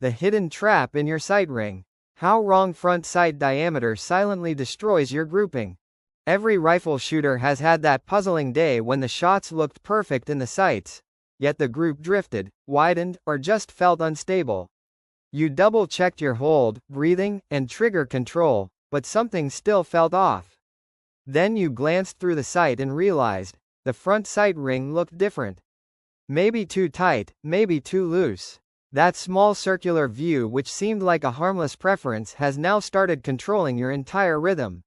The hidden trap in your sight ring. How wrong front sight diameter silently destroys your grouping. Every rifle shooter has had that puzzling day when the shots looked perfect in the sights, yet the group drifted, widened, or just felt unstable. You double-checked your hold, breathing, and trigger control, but something still felt off. Then you glanced through the sight and realized, the front sight ring looked different. Maybe too tight, maybe too loose. That small circular view which seemed like a harmless preference has now started controlling your entire rhythm.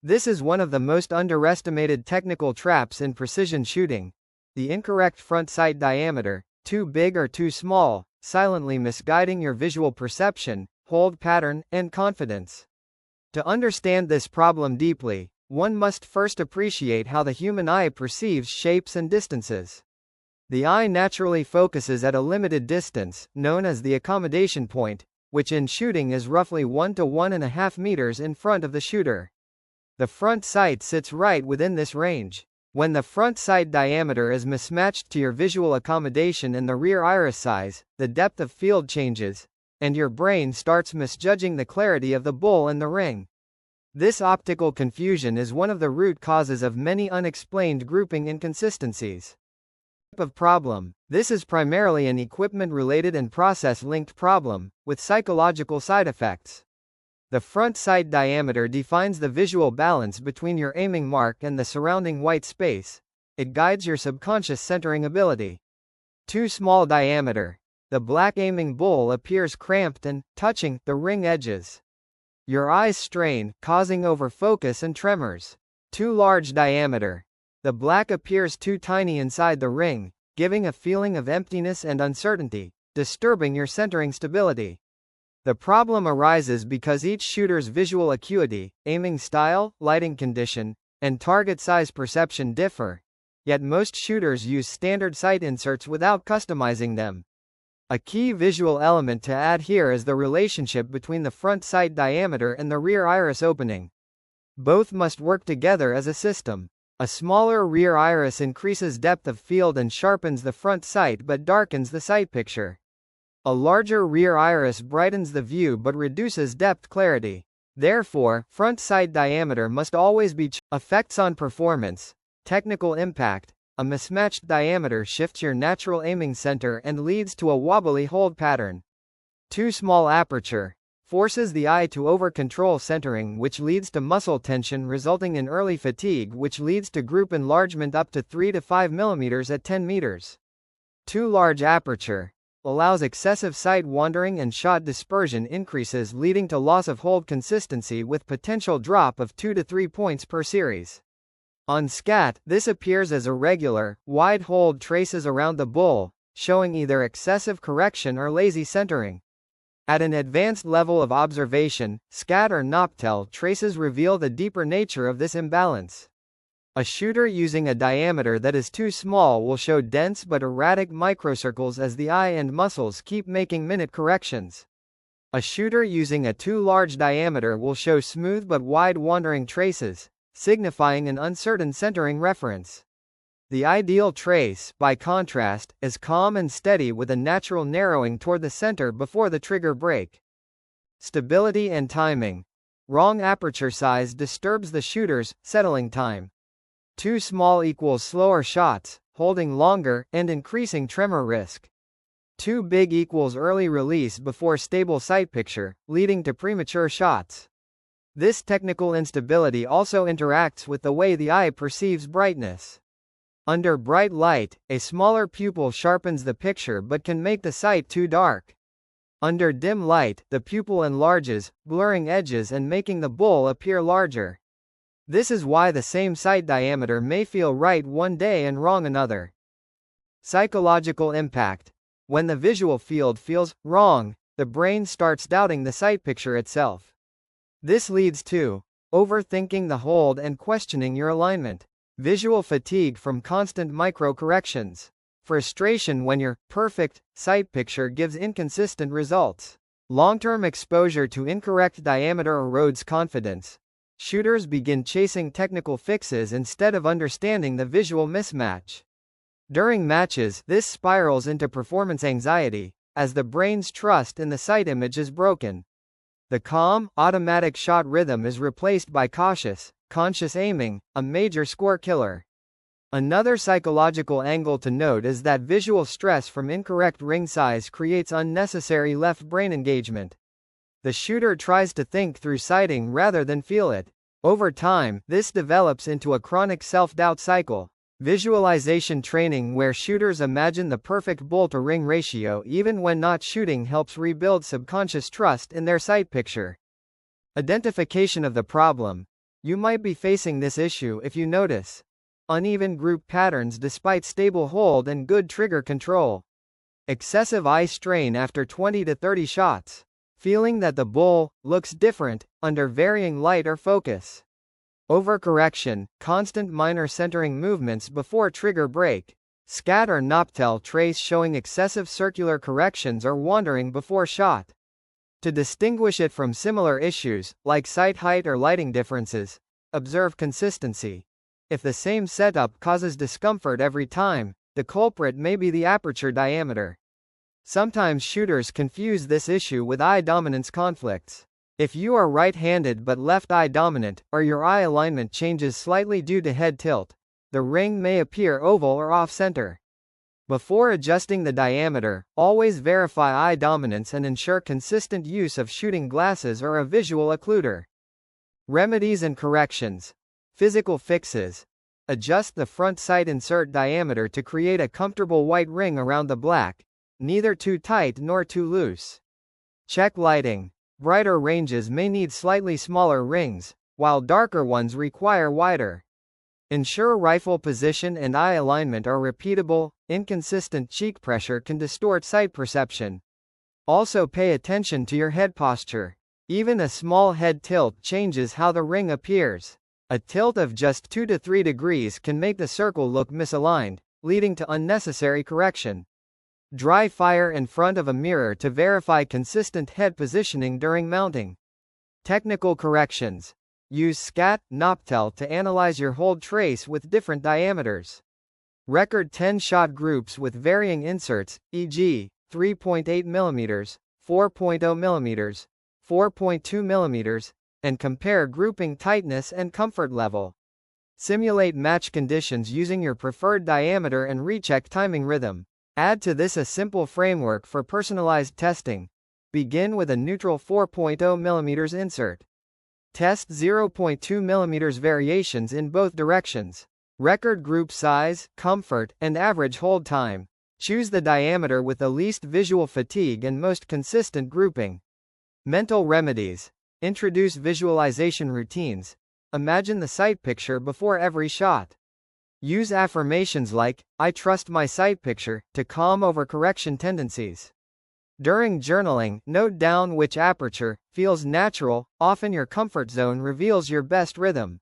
This is one of the most underestimated technical traps in precision shooting. The incorrect front sight diameter, too big or too small, silently misguiding your visual perception, hold pattern, and confidence. To understand this problem deeply, one must first appreciate how the human eye perceives shapes and distances. The eye naturally focuses at a limited distance, known as the accommodation point, which in shooting is roughly 1 to 1.5 meters in front of the shooter. The front sight sits right within this range. When the front sight diameter is mismatched to your visual accommodation and the rear iris size, the depth of field changes, and your brain starts misjudging the clarity of the bull in the ring. This optical confusion is one of the root causes of many unexplained grouping inconsistencies. Of problem. This is primarily an equipment-related and process-linked problem, with psychological side effects. The front sight diameter defines the visual balance between your aiming mark and the surrounding white space. It guides your subconscious centering ability. Too small diameter. The black aiming bull appears cramped and, touching, the ring edges. Your eyes strain, causing overfocus and tremors. Too large diameter. The black appears too tiny inside the ring, giving a feeling of emptiness and uncertainty, disturbing your centering stability. The problem arises because each shooter's visual acuity, aiming style, lighting condition, and target size perception differ, yet most shooters use standard sight inserts without customizing them. A key visual element to add here is the relationship between the front sight diameter and the rear iris opening. Both must work together as a system. A smaller rear iris increases depth of field and sharpens the front sight but darkens the sight picture. A larger rear iris brightens the view but reduces depth clarity. Therefore, front sight diameter must always be effects on performance. Technical impact. A mismatched diameter shifts your natural aiming center and leads to a wobbly hold pattern. Too small aperture. Forces the eye to over-control centering, which leads to muscle tension resulting in early fatigue, which leads to group enlargement up to 3 to 5 mm at 10 meters. Too large aperture. Allows excessive sight wandering and shot dispersion increases, leading to loss of hold consistency with potential drop of 2 to 3 points per series. On scat, this appears as irregular, wide hold traces around the bull, showing either excessive correction or lazy centering. At an advanced level of observation, scat or Noptel traces reveal the deeper nature of this imbalance. A shooter using a diameter that is too small will show dense but erratic microcircles as the eye and muscles keep making minute corrections. A shooter using a too large diameter will show smooth but wide wandering traces, signifying an uncertain centering reference. The ideal trace, by contrast, is calm and steady with a natural narrowing toward the center before the trigger break. Stability and timing. Wrong aperture size disturbs the shooter's settling time. Too small equals slower shots, holding longer, and increasing tremor risk. Too big equals early release before stable sight picture, leading to premature shots. This technical instability also interacts with the way the eye perceives brightness. Under bright light, a smaller pupil sharpens the picture but can make the sight too dark. Under dim light, the pupil enlarges, blurring edges and making the bull appear larger. This is why the same sight diameter may feel right one day and wrong another. Psychological impact. When the visual field feels wrong, the brain starts doubting the sight picture itself. This leads to overthinking the hold and questioning your alignment. Visual fatigue from constant micro-corrections. Frustration when your perfect sight picture gives inconsistent results. Long-term exposure to incorrect diameter erodes confidence. Shooters begin chasing technical fixes instead of understanding the visual mismatch. During matches, this spirals into performance anxiety, as the brain's trust in the sight image is broken. The calm, automatic shot rhythm is replaced by cautious, conscious aiming, a major score killer. Another psychological angle to note is that visual stress from incorrect ring size creates unnecessary left brain engagement. The shooter tries to think through sighting rather than feel it. Over time, this develops into a chronic self-doubt cycle. Visualization training where shooters imagine the perfect bull-to-ring ratio even when not shooting helps rebuild subconscious trust in their sight picture. Identification of the problem. You might be facing this issue if you notice uneven group patterns despite stable hold and good trigger control. Excessive eye strain after 20 to 30 shots. Feeling that the bull looks different under varying light or focus. Overcorrection, constant minor centering movements before trigger break. Scat or Knoptel trace showing excessive circular corrections or wandering before shot. To distinguish it from similar issues, like sight height or lighting differences, observe consistency. If the same setup causes discomfort every time, the culprit may be the aperture diameter. Sometimes shooters confuse this issue with eye dominance conflicts. If you are right-handed but left eye dominant, or your eye alignment changes slightly due to head tilt, the ring may appear oval or off-center. Before adjusting the diameter, always verify eye dominance and ensure consistent use of shooting glasses or a visual occluder. Remedies and corrections. Physical fixes. Adjust the front sight insert diameter to create a comfortable white ring around the black, neither too tight nor too loose. Check lighting. Brighter ranges may need slightly smaller rings, while darker ones require wider. Ensure rifle position and eye alignment are repeatable. Inconsistent cheek pressure can distort sight perception. Also pay attention to your head posture. Even a small head tilt changes how the ring appears. A tilt of just 2 to 3 degrees can make the circle look misaligned, leading to unnecessary correction. Dry fire in front of a mirror to verify consistent head positioning during mounting. Technical corrections. Use scat, Knoptel to analyze your hold trace with different diameters. Record 10-shot groups with varying inserts, e.g., 3.8 mm, 4.0 mm, 4.2 mm, and compare grouping tightness and comfort level. Simulate match conditions using your preferred diameter and recheck timing rhythm. Add to this a simple framework for personalized testing. Begin with a neutral 4.0 mm insert. Test 0.2 mm variations in both directions. Record group size, comfort, and average hold time. Choose the diameter with the least visual fatigue and most consistent grouping. Mental remedies. Introduce visualization routines. Imagine the sight picture before every shot. Use affirmations like, "I trust my sight picture," to calm overcorrection tendencies. During journaling, note down which aperture feels natural. Often your comfort zone reveals your best rhythm.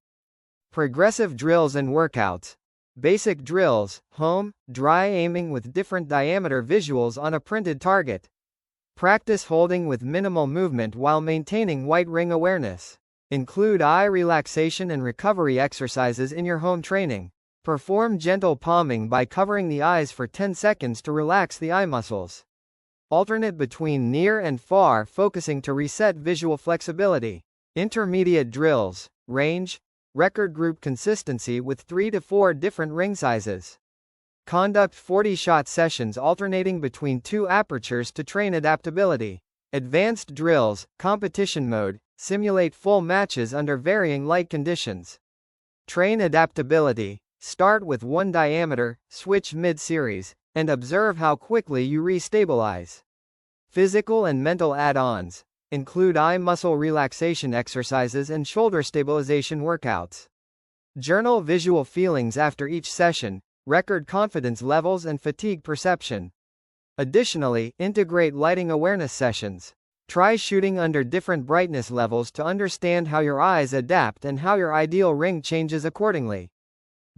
Progressive drills and workouts. Basic drills, home, dry aiming with different diameter visuals on a printed target. Practice holding with minimal movement while maintaining white ring awareness. Include eye relaxation and recovery exercises in your home training. Perform gentle palming by covering the eyes for 10 seconds to relax the eye muscles. Alternate between near and far focusing to reset visual flexibility. Intermediate drills, range, record group consistency with 3 to 4 different ring sizes. Conduct 40-shot sessions alternating between 2 apertures to train adaptability. Advanced drills, competition mode, simulate full matches under varying light conditions. Train adaptability. Start with 1 diameter, switch mid-series, and observe how quickly you re-stabilize. Physical and mental add-ons. Include eye muscle relaxation exercises and shoulder stabilization workouts. Journal visual feelings after each session, record confidence levels and fatigue perception. Additionally, integrate lighting awareness sessions. Try shooting under different brightness levels to understand how your eyes adapt and how your ideal ring changes accordingly.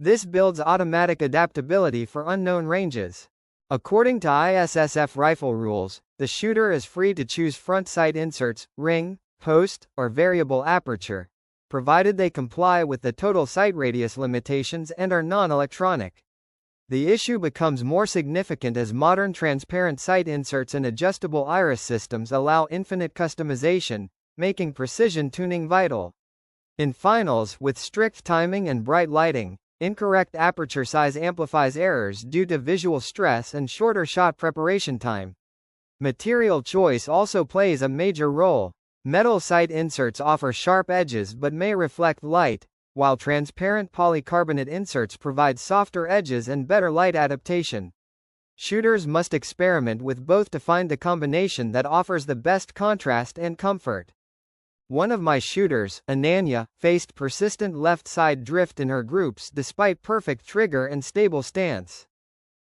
This builds automatic adaptability for unknown ranges. According to ISSF rifle rules, the shooter is free to choose front sight inserts, ring, post, or variable aperture, provided they comply with the total sight radius limitations and are non-electronic. The issue becomes more significant as modern transparent sight inserts and adjustable iris systems allow infinite customization, making precision tuning vital. In finals, with strict timing and bright lighting, incorrect aperture size amplifies errors due to visual stress and shorter shot preparation time. Material choice also plays a major role. Metal sight inserts offer sharp edges but may reflect light, while transparent polycarbonate inserts provide softer edges and better light adaptation. Shooters must experiment with both to find the combination that offers the best contrast and comfort. One of my shooters, Ananya, faced persistent left side drift in her groups despite perfect trigger and stable stance.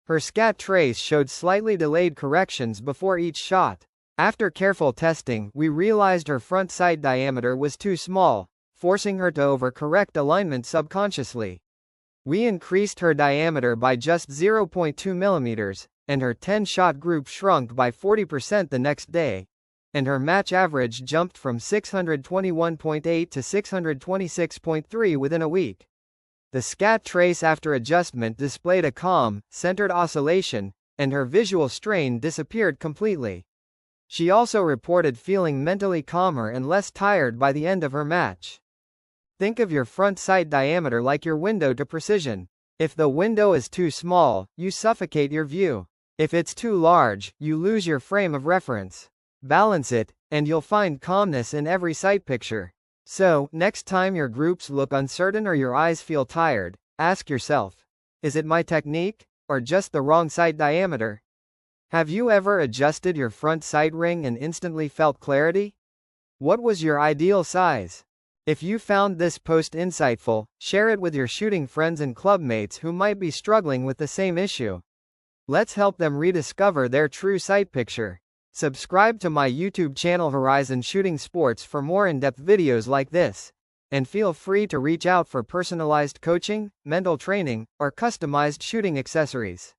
Her scat trace showed slightly delayed corrections before each shot. After careful testing, we realized her front sight diameter was too small, forcing her to overcorrect alignment subconsciously. We increased her diameter by just 0.2 mm, and her 10-shot group shrunk by 40% the next day, and her match average jumped from 621.8 to 626.3 within a week. The scat trace after adjustment displayed a calm, centered oscillation, and her visual strain disappeared completely. She also reported feeling mentally calmer and less tired by the end of her match. Think of your front sight diameter like your window to precision. If the window is too small, you suffocate your view. If it's too large, you lose your frame of reference. Balance it, and you'll find calmness in every sight picture. So, next time your groups look uncertain or your eyes feel tired, ask yourself, is it my technique, or just the wrong sight diameter? Have you ever adjusted your front sight ring and instantly felt clarity? What was your ideal size? If you found this post insightful, share it with your shooting friends and clubmates who might be struggling with the same issue. Let's help them rediscover their true sight picture. Subscribe to my YouTube channel Horizon Shooting Sports for more in-depth videos like this, and feel free to reach out for personalized coaching, mental training, or customized shooting accessories.